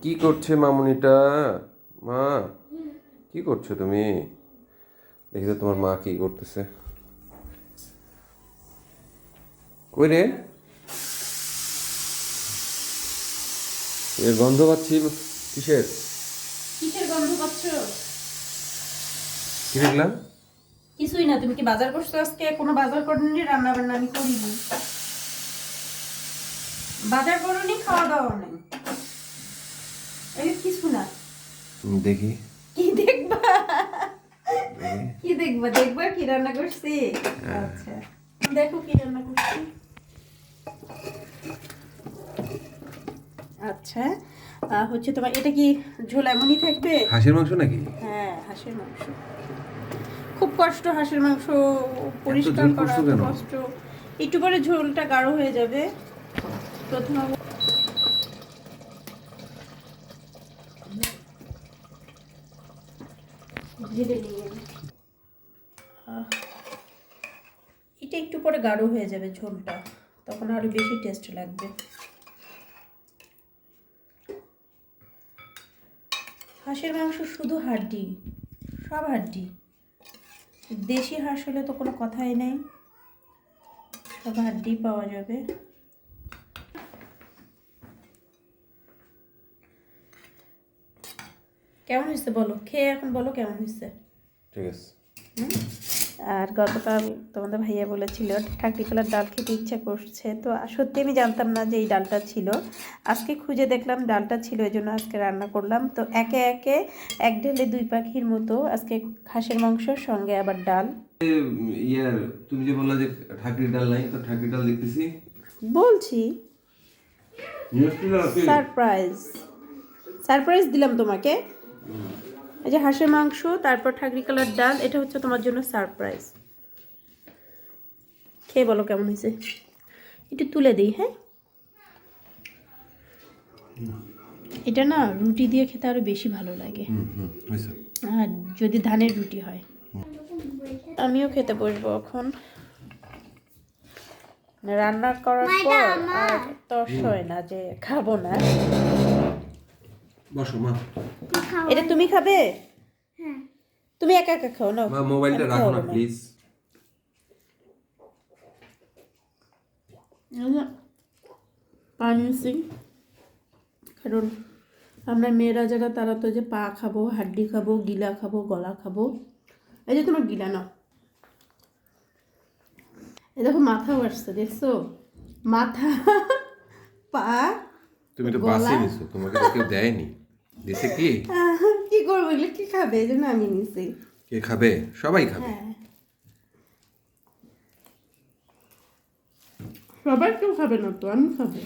কি করছে মামুনিটা? মা, কি করছো তুমি? দেখি তো তোমার মা কি করতেছে। কই রে? এর গন্ধ পাচ্ছি। কিসের? কিসের গন্ধ পাচ্ছ? কি দেখলাম? কিছুই না। তুমি কি বাজার করছো আজকে? কোনো বাজার করনি, রান্না বান্না আমি করিনি। বাজার করনি, খাওয়া দাওয়া নেই, এই কিছু না। দেখি কি দেখবা? দেখি। কি দেখবা? দেখবা কি রান্না করছি? আচ্ছা, দেখো কি রান্না করছি। আচ্ছা, হচ্ছে তোমার এটা কি ঝোল এমনই থাকবে? হাঁসের মাংস নাকি? হ্যাঁ, হাঁসের মাংস। খুব কষ্ট হাঁসের মাংস পরিষ্কার ঝোল করা, করছো এত কেন? কষ্ট। একটু পরে ঝোলটা গাঢ় হয়ে যাবে। প্রথমে ধীরে নিয়ে এটা একটু পরে গাঢ় হয়ে যাবে ঝোলটা, তখন আরো বেশি টেস্ট লাগবে। হাঁসের মাংস শুধু হাড্ডি, সব হাড্ডি। দেশি হাঁস হলে তো কোনো কথাই নেই, সব হাড্ডি পাওয়া যাবে। কেমন হয়েছে বলো, খেয়ে এখন বলো কেমন হয়েছে। ঠিক আছে। আর গতকাল তোমাদের ভাইয়া বলেছিল ঠাকরি কলার ডাল খেতে ইচ্ছা করছে, তো সত্যি আমি জানতাম না যে এই ডালটা ছিল। আজকে খুঁজে দেখলাম ডালটা ছিল, এই জন্য আজকে রান্না করলাম। তো একে একে এক ঢেলে দুই পাখির মতো আজকে হাঁসের মাংসর সঙ্গে আবার ডাল। ইয়ার, তুমি যে বললা যে ঠাকুরের ডাল নাই, তো ঠাকুরের ডাল দেখতেছি। বলছি সারপ্রাইজ, সারপ্রাইজ দিলাম তোমাকে। এই যে হাঁসের মাংস, তারপর ঠাকরি কালার ডাল, এটা হচ্ছে তোমার জন্য সারপ্রাইজ। খেয়ে বলো কেমন হয়েছে। একটু তুলে দিই, হ্যাঁ। এটা না রুটি দিয়ে খেতে আরো বেশি ভালো লাগে, আর যদি ধানের রুটি হয়। আমিও খেতে বসবো এখন, রান্না করার পর আর তর্স হয় না যে খাবো না। বসো মা। এটা তুমি খাবে? তুমি একা একা খাও না, মা মোবাইলটা রাখো না প্লিজ। পানি নিছি, কারণ আমরা মেয়েরা যারা তারা তো যে পা খাবো, হাড্ডি খাবো, গিলা খাবো, গলা খাবো। এই যে তোমার গিলা না, এই দেখো মাথাও আসছে, দেখছো? মাথা, পা, তুমি তো বাসি নিছো, তোমাকে তো কেউ দেয়নি। দিছে কি? কি করবো, এগুলো কি খাবে? এই জন্য আমি নিছি। কে খাবে? সবাই খাবে। হ্যাঁ, সবাই কেউ খাবে না তো, আমি খাবো।